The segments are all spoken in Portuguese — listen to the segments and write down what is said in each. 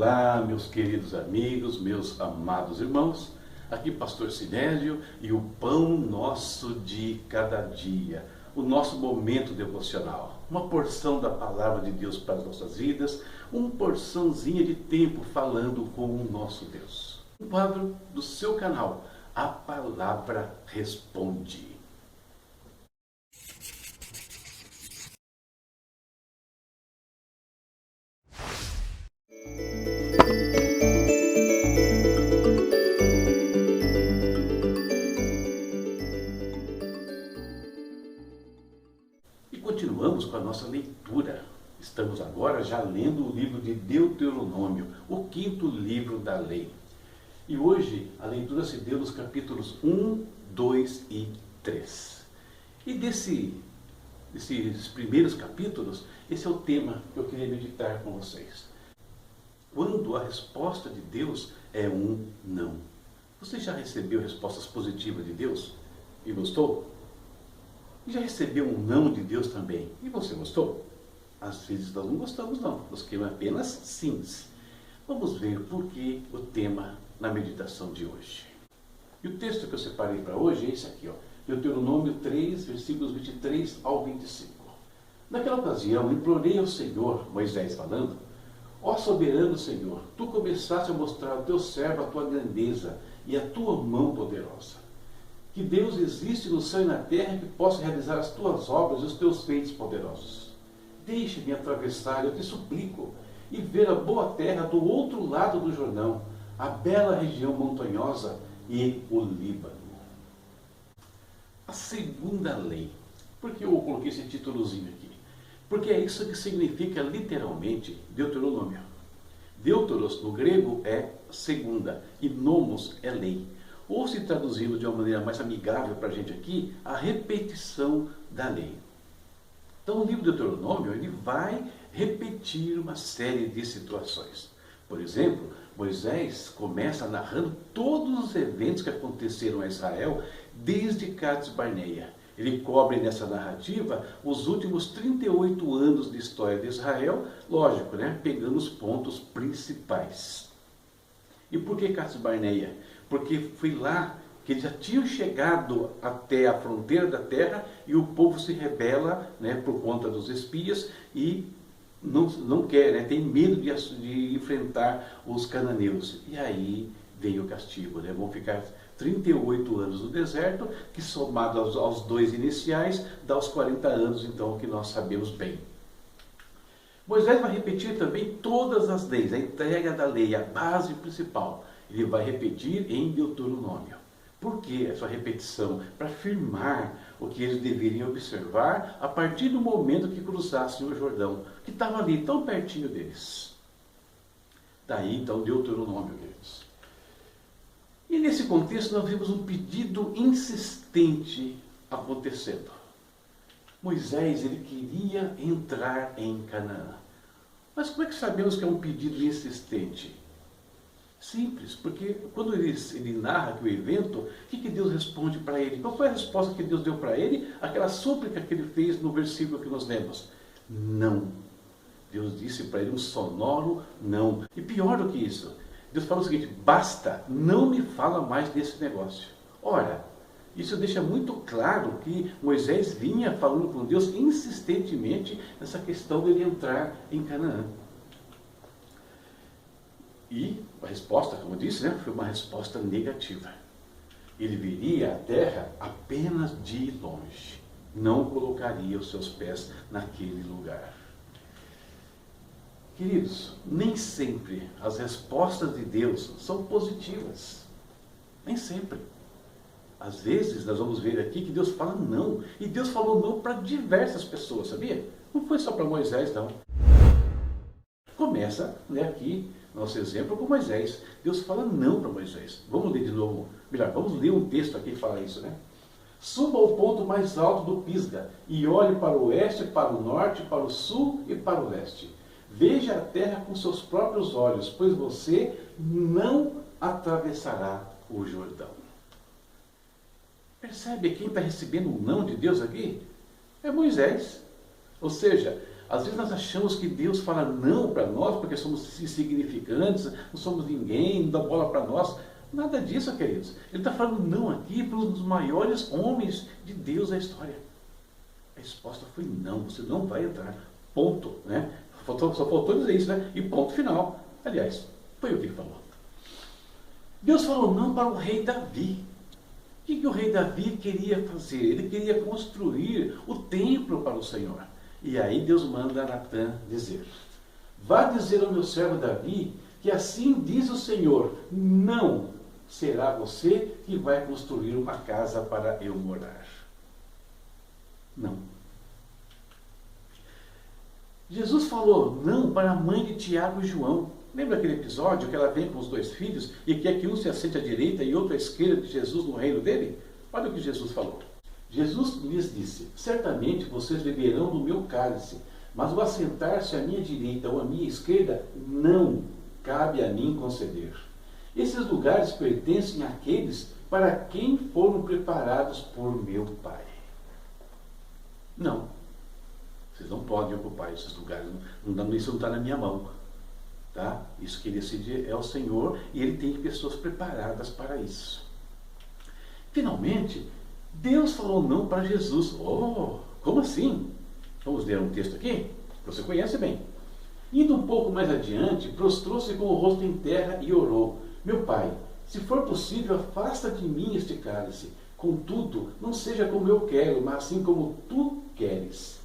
Olá, meus queridos amigos, meus amados irmãos, aqui Pastor Sinésio e o pão nosso de cada dia, o nosso momento devocional, uma porção da palavra de Deus para as nossas vidas, uma porçãozinha de tempo falando com o nosso Deus. Um quadro do seu canal, A Palavra Responde. Continuamos com a nossa leitura. Estamos agora já lendo o livro de Deuteronômio, o quinto livro da lei. E hoje a leitura se deu nos capítulos 1, 2 e 3. E desses primeiros capítulos, esse é o tema que eu queria meditar com vocês. Quando a resposta de Deus é um não. Você já recebeu respostas positivas de Deus e gostou? E já recebeu um não de Deus também? E você gostou? Às vezes nós não gostamos não, nós queremos apenas sims. Vamos ver por que o tema na meditação de hoje. E o texto que eu separei para hoje é esse aqui, ó, Deuteronômio 3, versículos 23 ao 25. Naquela ocasião, implorei ao Senhor, Moisés falando, ó soberano Senhor, tu começaste a mostrar ao teu servo a tua grandeza e a tua mão poderosa. Que Deus existe no céu e na terra que possa realizar as tuas obras e os teus feitos poderosos. Deixe-me atravessar, eu te suplico, e ver a boa terra do outro lado do Jordão, a bela região montanhosa e o Líbano. A segunda lei. Por que eu coloquei esse títulozinho aqui? Porque é isso que significa literalmente Deuteronômio. Deuteros no grego é segunda e nomos é lei. Ou se traduzindo de uma maneira mais amigável para a gente aqui, a repetição da lei. Então o livro de Deuteronômio ele vai repetir uma série de situações. Por exemplo, Moisés começa narrando todos os eventos que aconteceram a Israel desde Cades Barneia. Ele cobre nessa narrativa os últimos 38 anos de história de Israel, lógico, né? Pegando os pontos principais. E por que Cades Barneia? Porque foi lá que eles já tinham chegado até a fronteira da terra e o povo se rebela, né, por conta dos espias e não quer, né, tem medo de enfrentar os cananeus. E aí veio o castigo, né, vão ficar 38 anos no deserto, que somado aos dois iniciais, dá os 40 anos, então, que nós sabemos bem. Moisés vai repetir também todas as leis, a entrega da lei, a base principal. Ele vai repetir em Deuteronômio. Por que essa repetição? Para afirmar o que eles deveriam observar a partir do momento que cruzassem o Jordão, que estava ali tão pertinho deles. Daí então Deuteronômio, queridos. E nesse contexto nós vimos um pedido insistente acontecendo. Moisés ele queria entrar em Canaã. Mas como é que sabemos que é um pedido insistente? Simples, porque quando ele narra aqui o evento, o que Deus responde para ele? Qual foi a resposta que Deus deu para ele? Aquela súplica que ele fez no versículo que nós lemos. Não. Deus disse para ele um sonoro não. E pior do que isso, Deus fala o seguinte, basta, não me fala mais desse negócio. Ora, isso deixa muito claro que Moisés vinha falando com Deus insistentemente nessa questão dele entrar em Canaã. E a resposta, como eu disse, né, foi uma resposta negativa. Ele viria à terra apenas de longe. Não colocaria os seus pés naquele lugar. Queridos, nem sempre as respostas de Deus são positivas. Nem sempre. Às vezes nós vamos ver aqui que Deus fala não. E Deus falou não para diversas pessoas, sabia? Não foi só para Moisés, não. Começa, né, aqui, nosso exemplo com Moisés. Deus fala não para Moisés. Vamos ler de novo. Melhor, vamos ler um texto aqui que fala isso, né? Suba ao ponto mais alto do Pisga e olhe para o oeste, para o norte, para o sul e para o leste. Veja a terra com seus próprios olhos, pois você não atravessará o Jordão. Percebe quem está recebendo um não de Deus aqui? É Moisés. Ou seja, Às vezes nós achamos que Deus fala não para nós porque somos insignificantes, não somos ninguém, não dá bola para nós. Nada disso, queridos. Ele está falando não aqui para um dos maiores homens de Deus da história. A resposta foi não, você não vai entrar. Ponto. Né? Só faltou dizer isso, né? E ponto final. Aliás, foi o que ele falou. Deus falou não para o rei Davi. O que o rei Davi queria fazer? Ele queria construir o templo para o Senhor. E aí Deus manda Natã dizer: vá dizer ao meu servo Davi que assim diz o Senhor, não será você que vai construir uma casa para eu morar. Não. Jesus falou não para a mãe de Tiago e João. Lembra aquele episódio que ela vem com os 2 filhos e quer que um se assente à direita e outro à esquerda de Jesus no reino dele? Olha o que Jesus falou. Jesus lhes disse: certamente vocês beberão do meu cálice, mas o assentar-se à minha direita ou à minha esquerda não cabe a mim conceder. Esses lugares pertencem àqueles para quem foram preparados por meu Pai. Não. Vocês não podem ocupar esses lugares. Isso não está na minha mão. Tá? Isso que ele decide é o Senhor e ele tem pessoas preparadas para isso. Finalmente, Deus falou não para Jesus. Oh, como assim? Vamos ler um texto aqui? Você conhece bem. Indo um pouco mais adiante, prostrou-se com o rosto em terra e orou: meu Pai, se for possível, afasta de mim este cálice. Contudo, não seja como eu quero, mas assim como tu queres.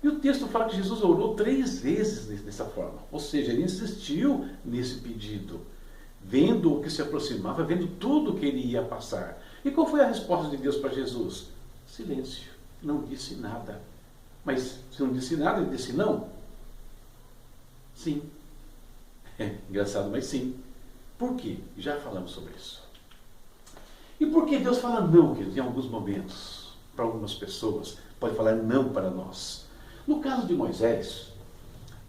E o texto fala que Jesus orou 3 vezes dessa forma. Ou seja, ele insistiu nesse pedido, vendo o que se aproximava, vendo tudo o que ele ia passar. E qual foi a resposta de Deus para Jesus? Silêncio. Não disse nada. Mas se não disse nada, ele disse não? Sim. É engraçado, mas sim. Por quê? Já falamos sobre isso. E por que Deus fala não, queridos, em alguns momentos? Para algumas pessoas, pode falar não para nós. No caso de Moisés,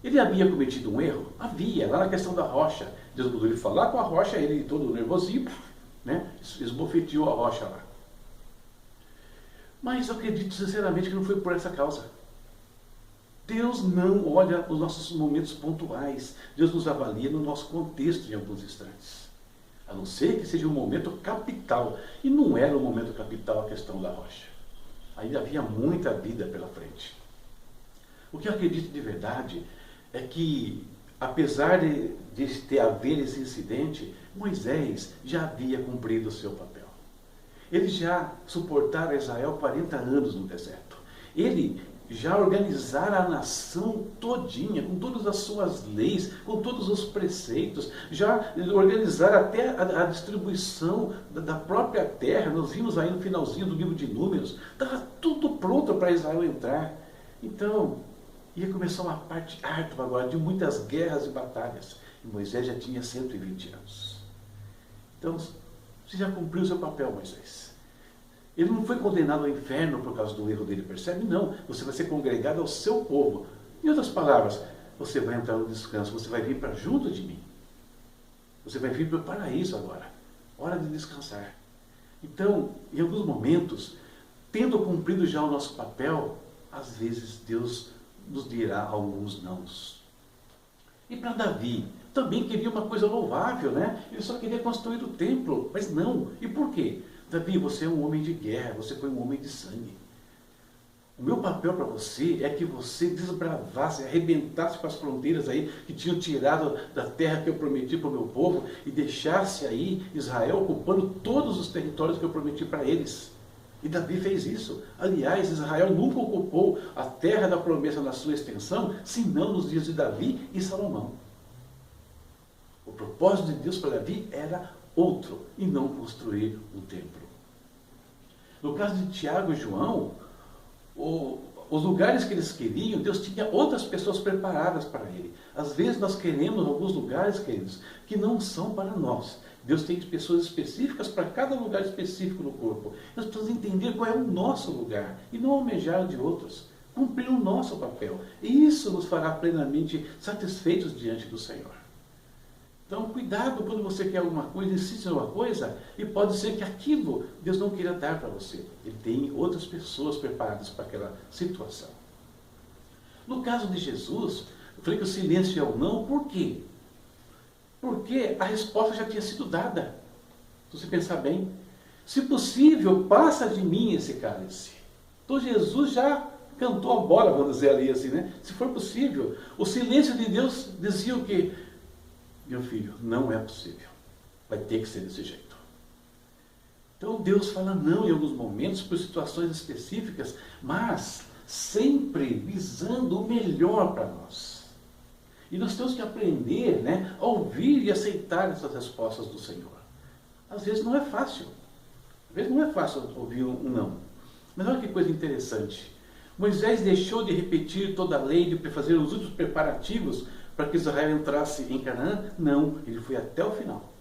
ele havia cometido um erro? Havia, lá na questão da rocha. Deus mandou ele falar com a rocha, ele todo nervosinho, né? Esbofeteou a rocha lá. Mas eu acredito sinceramente que não foi por essa causa. Deus não olha os nossos momentos pontuais. Deus nos avalia no nosso contexto em alguns instantes. A não ser que seja um momento capital. E não era um momento capital a questão da rocha. Ainda havia muita vida pela frente. O que eu acredito de verdade é que, apesar de haver esse incidente, Moisés já havia cumprido o seu papel. Ele já suportara Israel 40 anos no deserto. Ele já organizara a nação todinha, com todas as suas leis, com todos os preceitos, já organizara até a distribuição da própria terra. Nós vimos aí no finalzinho do livro de Números, estava tudo pronto para Israel entrar. Então, ia começar uma parte árdua agora, de muitas guerras e batalhas. E Moisés já tinha 120 anos. Então, você já cumpriu o seu papel, Moisés. Ele não foi condenado ao inferno por causa do erro dele, percebe? Não. Você vai ser congregado ao seu povo. Em outras palavras, você vai entrar no descanso, você vai vir para junto de mim. Você vai vir para o paraíso agora. Hora de descansar. Então, em alguns momentos, tendo cumprido já o nosso papel, às vezes Deus nos dirá alguns nãos. E para Davi, também queria uma coisa louvável, né? Ele só queria construir o templo, mas não. E por quê? Davi, você é um homem de guerra, você foi um homem de sangue. O meu papel para você é que você desbravasse, arrebentasse com as fronteiras aí que tinham tirado da terra que eu prometi para o meu povo e deixasse aí Israel ocupando todos os territórios que eu prometi para eles. E Davi fez isso. Aliás, Israel nunca ocupou a terra da promessa na sua extensão, senão nos dias de Davi e Salomão. O propósito de Deus para Davi era outro, e não construir um templo. No caso de Tiago e João, os lugares que eles queriam, Deus tinha outras pessoas preparadas para ele. Às vezes nós queremos alguns lugares, queridos, que não são para nós. Deus tem pessoas específicas para cada lugar específico no corpo. Nós precisamos entender qual é o nosso lugar e não almejar o de outros. Cumprir o nosso papel. E isso nos fará plenamente satisfeitos diante do Senhor. Então, cuidado quando você quer alguma coisa, insiste em alguma coisa, e pode ser que aquilo Deus não queira dar para você. Ele tem outras pessoas preparadas para aquela situação. No caso de Jesus, eu falei que o silêncio é o não, por quê? Porque a resposta já tinha sido dada. Se você pensar bem, se possível, passa de mim esse cálice. Então Jesus já cantou a bola, vamos dizer ali assim, né? Se for possível, o silêncio de Deus dizia o quê? Meu filho, não é possível. Vai ter que ser desse jeito. Então Deus fala não em alguns momentos, por situações específicas, mas sempre visando o melhor para nós. E nós temos que aprender, né, a ouvir e aceitar essas respostas do Senhor. Às vezes não é fácil. Às vezes não é fácil ouvir um não. Mas olha que coisa interessante. Moisés deixou de repetir toda a lei, de fazer os últimos preparativos para que Israel entrasse em Canaã? Não, ele foi até o final.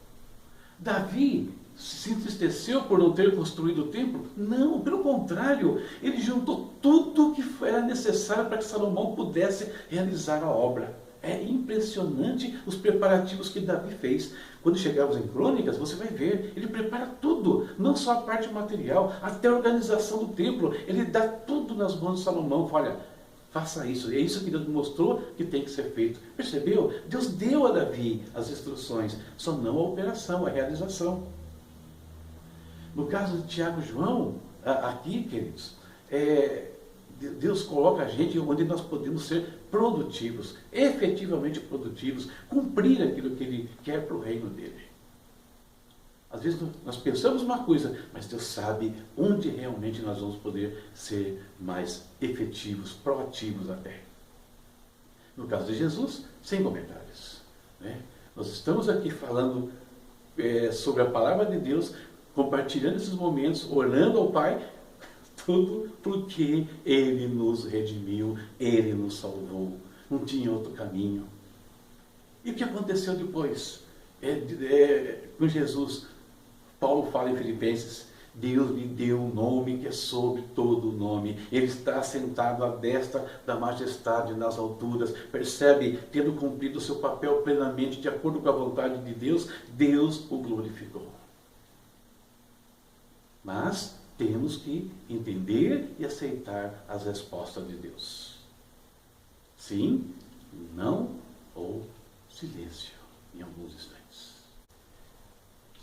Davi se entristeceu por não ter construído o templo? Não, pelo contrário, ele juntou tudo o que era necessário para que Salomão pudesse realizar a obra. É impressionante os preparativos que Davi fez. Quando chegarmos em Crônicas, você vai ver, ele prepara tudo, não só a parte material, até a organização do templo. Ele dá tudo nas mãos de Salomão. Olha, faça isso. É isso que Deus mostrou que tem que ser feito. Percebeu? Deus deu a Davi as instruções, só não a operação, a realização. No caso de Tiago e João, aqui, queridos, Deus coloca a gente onde nós podemos ser produtivos, efetivamente produtivos, cumprir aquilo que Ele quer para o reino dEle. Às vezes nós pensamos uma coisa, mas Deus sabe onde realmente nós vamos poder ser mais efetivos, proativos até. No caso de Jesus, sem comentários, né? Nós estamos aqui falando sobre a palavra de Deus, compartilhando esses momentos, orando ao Pai, tudo porque Ele nos redimiu, Ele nos salvou. Não tinha outro caminho. E o que aconteceu depois? Com Jesus, Paulo fala em Filipenses, Deus lhe deu um nome que é sobre todo nome. Ele está sentado à destra da majestade nas alturas. Percebe? Tendo cumprido o seu papel plenamente, de acordo com a vontade de Deus, Deus o glorificou. Mas temos que entender e aceitar as respostas de Deus. Sim, não ou silêncio em alguns instantes.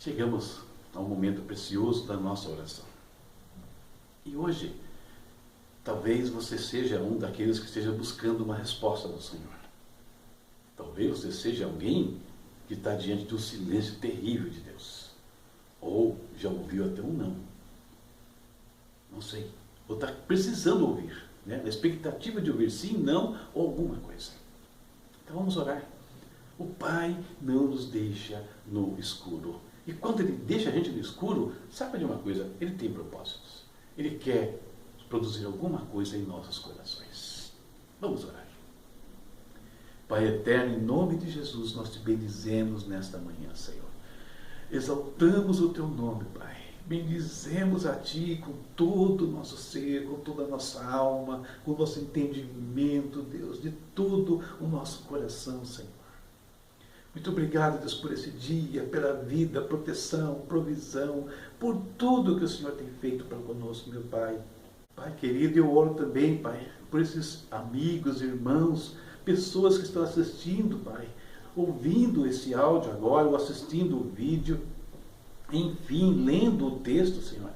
Chegamos a um momento precioso da nossa oração. E hoje, talvez você seja um daqueles que esteja buscando uma resposta do Senhor. Talvez você seja alguém que está diante de um silêncio terrível de Deus. Ou já ouviu até um não. Não sei. Ou está precisando ouvir, né? Na expectativa de ouvir sim, não ou alguma coisa. Então vamos orar. O Pai não nos deixa no escuro. E quando Ele deixa a gente no escuro, sabe de uma coisa? Ele tem propósitos. Ele quer produzir alguma coisa em nossos corações. Vamos orar. Pai eterno, em nome de Jesus, nós te bendizemos nesta manhã, Senhor. Exaltamos o teu nome, Pai. Bendizemos a Ti com todo o nosso ser, com toda a nossa alma, com o nosso entendimento, Deus, de todo o nosso coração, Senhor. Muito obrigado, Deus, por esse dia, pela vida, proteção, provisão, por tudo que o Senhor tem feito para conosco, meu Pai. Pai querido, eu oro também, Pai, por esses amigos, irmãos, pessoas que estão assistindo, Pai, ouvindo esse áudio agora, ou assistindo o vídeo, enfim, lendo o texto, Senhor,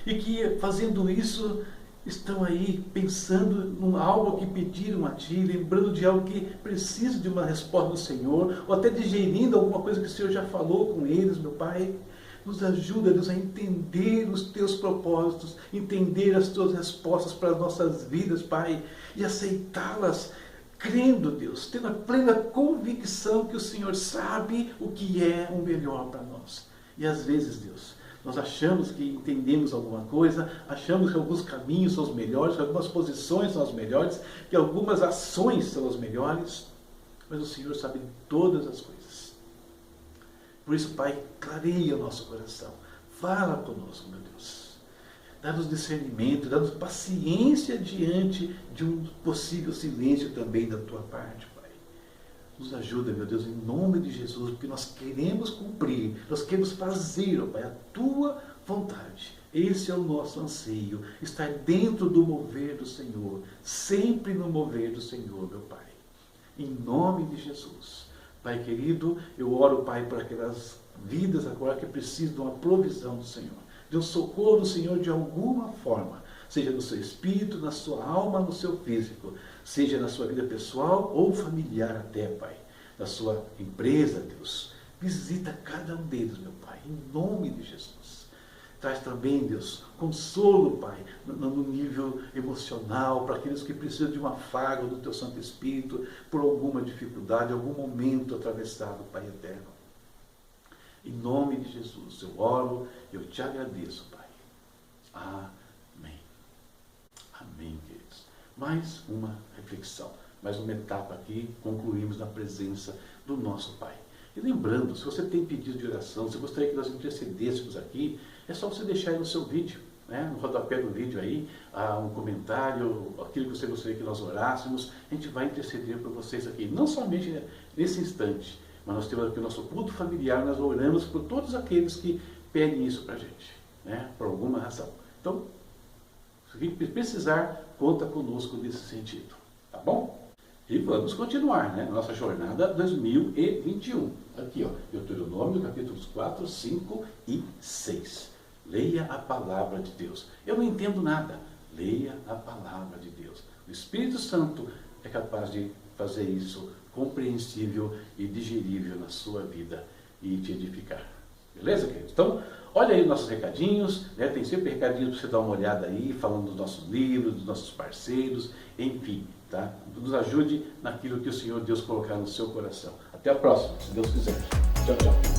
e que fazendo isso estão aí pensando em algo que pediram a Ti, lembrando de algo que precisa de uma resposta do Senhor, ou até digerindo alguma coisa que o Senhor já falou com eles, meu Pai. Nos ajuda, Deus, a entender os Teus propósitos, entender as Tuas respostas para as nossas vidas, Pai, e aceitá-las, crendo, Deus, tendo a plena convicção que o Senhor sabe o que é o melhor para nós. E às vezes, Deus, nós achamos que entendemos alguma coisa, achamos que alguns caminhos são os melhores, que algumas posições são as melhores, que algumas ações são as melhores, mas o Senhor sabe todas as coisas. Por isso, Pai, clareia o nosso coração, fala conosco, meu Deus. Dá-nos discernimento, dá-nos paciência diante de um possível silêncio também da Tua parte, Pai. Nos ajuda, meu Deus, em nome de Jesus, porque nós queremos cumprir, nós queremos fazer, ó Pai, a Tua vontade. Esse é o nosso anseio, estar dentro do mover do Senhor, sempre no mover do Senhor, meu Pai. Em nome de Jesus. Pai querido, eu oro, Pai, por aquelas vidas agora que precisam de uma provisão do Senhor, de um socorro do Senhor de alguma forma, seja no seu espírito, na sua alma, no seu físico, seja na sua vida pessoal ou familiar até, Pai, na sua empresa, Deus. Visita cada um deles, meu Pai, em nome de Jesus. Traz também, Deus, consolo, Pai, no nível emocional, para aqueles que precisam de um afago do Teu Santo Espírito, por alguma dificuldade, algum momento atravessado, Pai eterno. Em nome de Jesus, eu oro, eu te agradeço, Pai. Amém. Amém, queridos. Mais uma reflexão, mais uma etapa aqui, concluímos na presença do nosso Pai. E lembrando, se você tem pedido de oração, se gostaria que nós intercedêssemos aqui, é só você deixar aí no seu vídeo, né? No rodapé do vídeo aí, um comentário, aquilo que você gostaria que nós orássemos, a gente vai interceder por vocês aqui, não somente nesse instante, mas nós temos aqui o nosso culto familiar, nós oramos por todos aqueles que pedem isso para a gente, né? Por alguma razão. Então, se precisar, conta conosco nesse sentido, tá bom? E vamos continuar, né? Nossa jornada 2021. Aqui, ó, Deuteronômio, capítulos 4, 5 e 6. Leia a palavra de Deus. Eu não entendo nada. Leia a palavra de Deus. O Espírito Santo é capaz de fazer isso compreensível e digerível na sua vida e te edificar. Beleza, queridos? Então, olha aí nossos recadinhos, né? Tem sempre recadinhos para você dar uma olhada aí, falando dos nossos livros, dos nossos parceiros, enfim, tá? Nos ajude naquilo que o Senhor Deus colocar no seu coração. Até a próxima, se Deus quiser. Tchau, tchau.